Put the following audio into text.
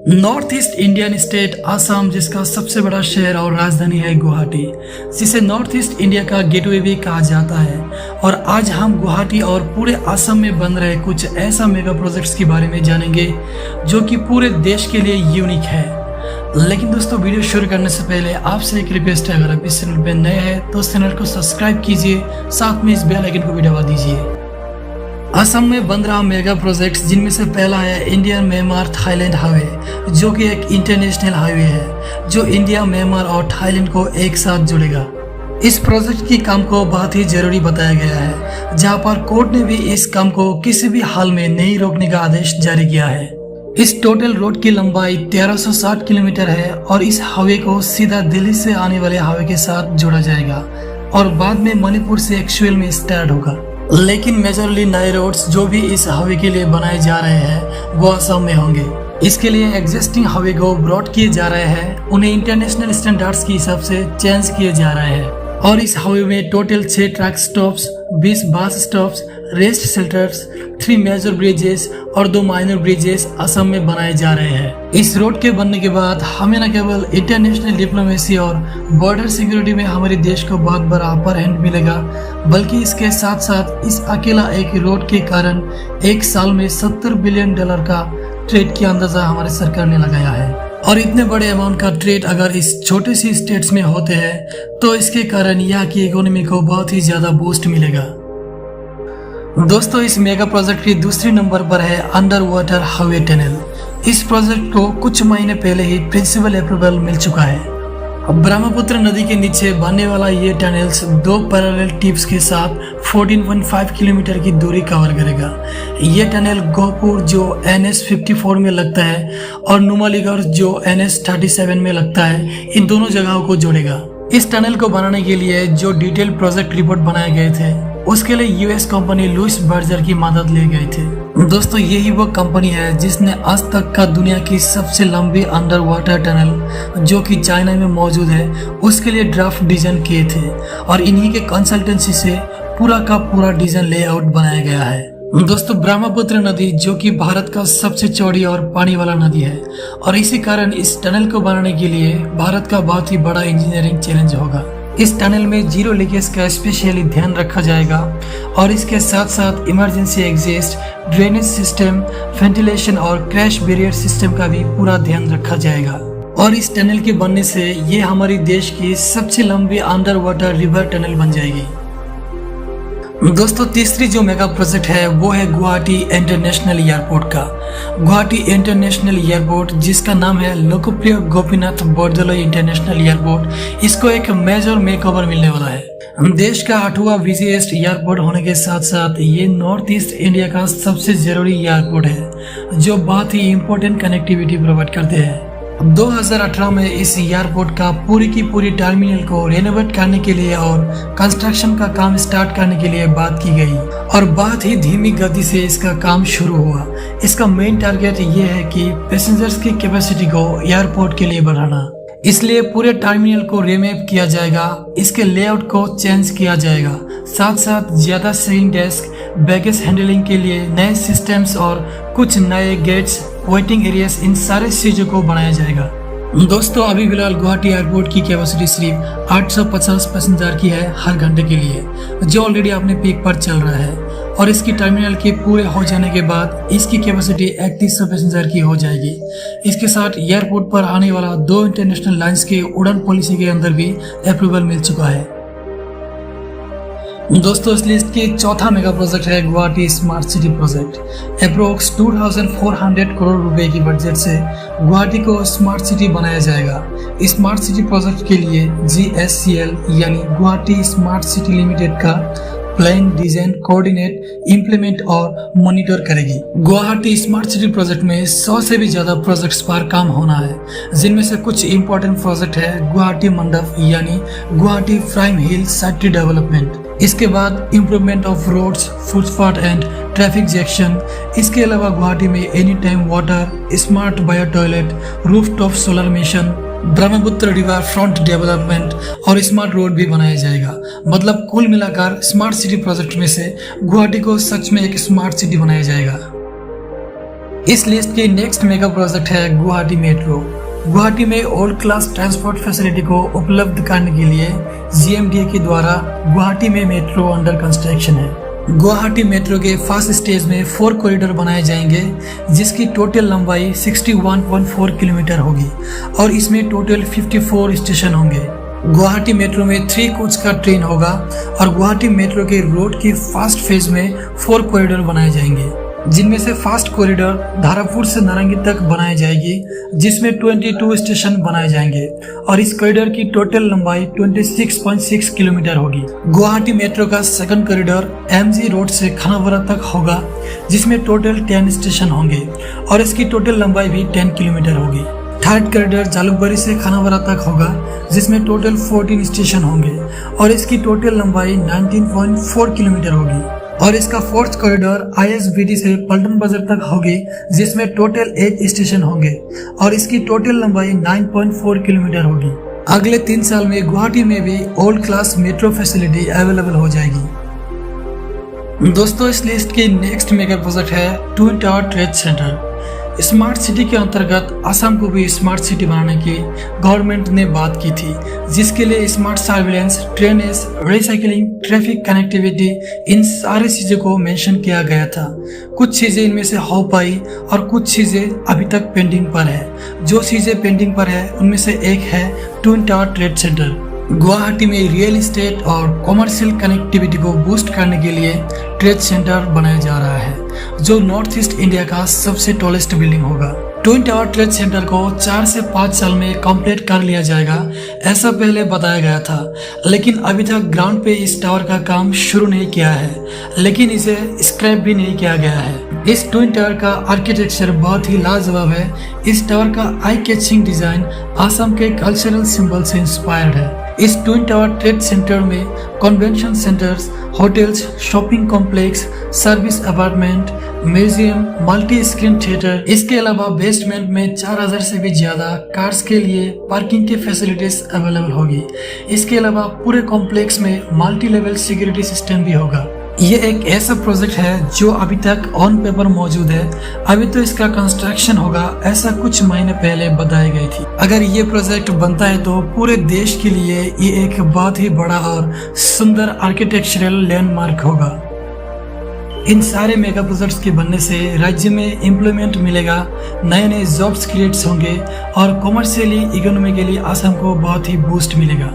North east Indian state Assam, जिसका सबसे बड़ा शहर और राजधानी है गुवाहाटी, जिसे नॉर्थ ईस्ट इंडिया का गेटवे भी कहा जाता है। और आज हम गुवाहाटी और पूरे असम में बन रहे कुछ ऐसा मेगा प्रोजेक्ट्स के बारे में जानेंगे जो कि पूरे देश के लिए यूनिक है। लेकिन दोस्तों, वीडियो शुरू करने से पहले आपसे एक रिक्वेस्ट है, अगर आप इस चैनल पर नए हैं तो इस चैनल को सब्सक्राइब कीजिए, साथ में इस बेल आइकन को भी दबा दीजिए। असम में बन रहा मेगा प्रोजेक्ट्स, जिनमें से पहला है इंडियन म्यांमार थाईलैंड हाईवे, जो कि एक इंटरनेशनल हाईवे है जो इंडिया, म्यांमार और थाईलैंड को एक साथ जोड़ेगा। इस प्रोजेक्ट की काम को बहुत ही जरूरी बताया गया है, जहां पर कोर्ट ने भी इस काम को किसी भी हाल में नहीं रोकने का आदेश जारी किया है। इस टोटल रोड की लंबाई 1360 किलोमीटर है और इस हाईवे को सीधा दिल्ली से आने वाले हाईवे के साथ जोड़ा जाएगा और बाद में मणिपुर से एक्चुअल में स्टार्ट होगा। लेकिन मेजरली नए रोड्स जो भी इस हाईवे के लिए बनाए जा रहे हैं वो असम में होंगे। इसके लिए एग्जिस्टिंग हाईवे को ब्रॉड किए जा रहे हैं, उन्हें इंटरनेशनल स्टैंडर्ड्स के हिसाब से चेंज किए जा रहे हैं। और इस हाईवे में total 6 truck stops, 20 bus stops, rest shelters, 3 major bridges और 2 माइनर ब्रिजेस असम में बनाए जा रहे हैं। इस रोड के बनने के बाद हमें न केवल इंटरनेशनल डिप्लोमेसी और बॉर्डर सिक्योरिटी में हमारे देश को बहुत बड़ा अपर हैंड मिलेगा, बल्कि इसके साथ साथ इस अकेला एक रोड के कारण एक साल में $70 बिलियन का ट्रेड की अंदाजा हमारी सरकार ने लगाया है। और इतने बड़े अमाउंट का ट्रेड अगर इस छोटे सी स्टेट्स में होते हैं तो इसके कारण यहाँ की इकोनॉमी को बहुत ही ज्यादा बूस्ट मिलेगा। दोस्तों, इस मेगा प्रोजेक्ट की दूसरी नंबर पर है अंडर वाटर हाईवे टनल। इस प्रोजेक्ट को कुछ महीने पहले ही प्रिंसिपल अप्रूवल मिल चुका है। ब्रह्मपुत्र नदी के नीचे बनने वाला ये टनल्स 2 पैरेलल टिप्स के साथ 14.5 किलोमीटर की दूरी कवर करेगा। ये टनल गोहपुर जो NH 54 में लगता है और नुमालीगढ़ जो NH 37 में लगता है, इन दोनों जगहों को जोड़ेगा। इस टनल को बनाने के लिए जो डिटेल प्रोजेक्ट रिपोर्ट बनाए गए थे, उसके लिए यूएस कंपनी लुइस बर्जर की मदद ले गए थे। दोस्तों, यही वो कंपनी है जिसने आज तक का दुनिया की सबसे लंबी अंडर वाटर टनल, जो कि चाइना में मौजूद है, उसके लिए ड्राफ्ट डिजाइन किए थे और इन्हीं के कंसल्टेंसी से पूरा का पूरा डिजाइन लेआउट बनाया गया है। दोस्तों, ब्रह्मपुत्र नदी जो कि भारत का सबसे चौड़ी और पानी वाला नदी है और इसी कारण इस टनल को बनाने के लिए भारत का बहुत ही बड़ा इंजीनियरिंग चैलेंज होगा। इस टनल में जीरो लीकेज का स्पेशली ध्यान रखा जाएगा और इसके साथ साथ emergency exist, drainage system, ventilation और क्रैश बैरियर सिस्टम का भी पूरा ध्यान रखा जाएगा। और इस टनल के बनने से ये हमारे देश की सबसे लंबी अंडर वाटर रिवर टनल बन जाएगी। दोस्तों, तीसरी जो मेगा प्रोजेक्ट है वो है गुवाहाटी इंटरनेशनल एयरपोर्ट का। गुवाहाटी इंटरनेशनल एयरपोर्ट, जिसका नाम है लोकप्रिय गोपीनाथ बोरदोलोई इंटरनेशनल एयरपोर्ट, इसको एक मेजर मेकओवर मिलने वाला है। देश का 8वां बिजीएस्ट एयरपोर्ट होने के साथ साथ ये नॉर्थ ईस्ट इंडिया का सबसे जरूरी एयरपोर्ट है, जो बहुत ही इम्पोर्टेंट कनेक्टिविटी प्रोवाइड करते हैं। 2018 में इस एयरपोर्ट का पूरी की पूरी टर्मिनल को रेनोवेट करने के लिए और कंस्ट्रक्शन का काम स्टार्ट करने के लिए बात की गई और बहुत ही धीमी गति से इसका काम शुरू हुआ। इसका मेन टारगेट ये है कि पैसेंजर्स की कैपेसिटी को एयरपोर्ट के लिए बढ़ाना, इसलिए पूरे टर्मिनल को रीमैप किया जाएगा, इसके लेआउट को चेंज किया जाएगा, साथ साथ ज्यादा सेलिंग डेस्क, बैगेज हैंडलिंग के लिए नए सिस्टम्स और कुछ नए गेट्स, वेटिंग एरियाज, इन सारे चीजों को बनाया जाएगा। दोस्तों, अभी फिलहाल गुवाहाटी एयरपोर्ट की कैपेसिटी सिर्फ 850 पैसेंजर की है हर घंटे के लिए, जो ऑलरेडी अपने पीक पर चल रहा है और इसकी टर्मिनल के पूरे हो जाने के बाद इसकी कैपेसिटी 3100 पैसेंजर की हो जाएगी। इसके साथ एयरपोर्ट पर आने वाला 2 इंटरनेशनल लाइंस के उड़ान पॉलिसी के अंदर भी अप्रूवल मिल चुका है। दोस्तों, इस लिस्ट के चौथा मेगा प्रोजेक्ट है Guwahati smart city project. Approx 2400 crore रुपए की बजट से गुवाहाटी को स्मार्ट सिटी बनाया जाएगा। स्मार्ट सिटी प्रोजेक्ट के लिए GSCL यानी गुवाहाटी स्मार्ट सिटी लिमिटेड का प्लान, डिजाइन, कोऑर्डिनेट, इम्प्लीमेंट और मॉनिटर करेगी। गुवाहाटी स्मार्ट सिटी प्रोजेक्ट में 100 से भी ज्यादा प्रोजेक्ट्स पर काम होना है, जिनमें से कुछ इंपॉर्टेंट प्रोजेक्ट है गुवाहाटी मंडप यानी Guwahati prime hill city development. इसके बाद improvement of roads, footpath and traffic junction. इसके अलावा गुवाहाटी में any time water, smart bio toilet, rooftop solar mission, Brahmaputra river front development और स्मार्ट रोड भी बनाया जाएगा। मतलब कुल मिलाकर स्मार्ट सिटी प्रोजेक्ट में से गुवाहाटी को सच में एक स्मार्ट सिटी बनाया जाएगा। इस लिस्ट की नेक्स्ट मेगा प्रोजेक्ट है गुवाहाटी मेट्रो। गुवाहाटी में वर्ल्ड क्लास ट्रांसपोर्ट फैसिलिटी को उपलब्ध करने के लिए GMDA के द्वारा गुवाहाटी में मेट्रो अंडर कंस्ट्रक्शन है। गुवाहाटी मेट्रो के फर्स्ट स्टेज में 4 कॉरिडोर बनाए जाएंगे, जिसकी टोटल लंबाई 61.4 किलोमीटर होगी और इसमें टोटल 54 स्टेशन होंगे। गुवाहाटी मेट्रो में 3 कोच का ट्रेन होगा और गुवाहाटी मेट्रो के रोड के फर्स्ट फेज में 4 कॉरिडोर बनाए जाएंगे, जिनमें से फर्स्ट कॉरिडोर धारापुर से नारंगी तक बनाई जाएगी, जिसमें 22 स्टेशन बनाए जाएंगे और इस कॉरिडोर की टोटल लंबाई 26.6 किलोमीटर होगी। गुवाहाटी मेट्रो का सेकंड कॉरिडोर MG रोड से खानापारा तक होगा, जिसमें टोटल 10 स्टेशन होंगे और इसकी टोटल लंबाई भी 10 किलोमीटर होगी। थर्ड कॉरिडोर जालुकबाड़ी से खानापारा तक होगा, जिसमें टोटल 14 स्टेशन होंगे और इसकी टोटल लंबाई 19.4 किलोमीटर होगी। और इसका फोर्थ कॉरिडोर ISBD से पल्टन बाजार तक होगी, जिसमें टोटल 8 स्टेशन होंगे और इसकी टोटल लंबाई 9.4 किलोमीटर होगी। अगले 3 साल में गुवाहाटी में भी world class metro facility available हो जाएगी। दोस्तों, इस लिस्ट की नेक्स्ट मेगा प्रोजेक्ट है twin tower trade centre. Smart city के अंतर्गत असम को भी स्मार्ट सिटी बनाने की गवर्नमेंट ने बात की थी, जिसके लिए smart surveillance, drainage, recycling, traffic connectivity, इन सारी चीज़ों को मेंशन किया गया था। कुछ चीज़ें इनमें से हो पाई और कुछ चीज़ें अभी तक पेंडिंग पर है। जो चीज़ें पेंडिंग पर है उनमें से एक है twin tower trade centre. Guwahati में रियल एस्टेट और कॉमर्शियल कनेक्टिविटी को बूस्ट करने के लिए ट्रेड सेंटर बनाया जा रहा है, जो नॉर्थ ईस्ट इंडिया का सबसे टॉलेस्ट बिल्डिंग होगा। ट्विन टावर ट्रेड सेंटर को 4 से 5 साल में कंप्लीट कर लिया जाएगा, ऐसा पहले बताया गया था, लेकिन अभी तक ग्राउंड पे इस टावर का काम शुरू नहीं किया है, लेकिन इसे स्क्रैप भी नहीं किया गया है। इस ट्विन टावर का आर्किटेक्चर बहुत ही लाजवाब है। इस टावर का आई कैचिंग डिजाइन असम के कल्चरल सिंबल से इंस्पायर्ड है। इस ट्विन टावर ट्रेड सेंटर में convention centres, hotels, shopping complex, service apartment, museum, multi screen theatre, इसके अलावा बेसमेंट में 4000 से भी ज्यादा कार्स के लिए पार्किंग की फैसिलिटीज अवेलेबल होगी। इसके अलावा पूरे कॉम्प्लेक्स में मल्टी लेवल सिक्योरिटी सिस्टम भी होगा। ये एक ऐसा प्रोजेक्ट है जो अभी तक ऑन पेपर मौजूद है, अभी तो इसका कंस्ट्रक्शन होगा, ऐसा कुछ महीने पहले बताई गई थी। अगर ये प्रोजेक्ट बनता है तो पूरे देश के लिए ये एक बहुत ही बड़ा और सुंदर आर्किटेक्चरल लैंडमार्क होगा। इन सारे मेगा प्रोजेक्ट्स के बनने से राज्य में एम्प्लॉयमेंट मिलेगा, नए नए जॉब्स क्रिएट्स होंगे और कॉमर्शियली इकोनॉमी के लिए असम को बहुत ही बूस्ट मिलेगा।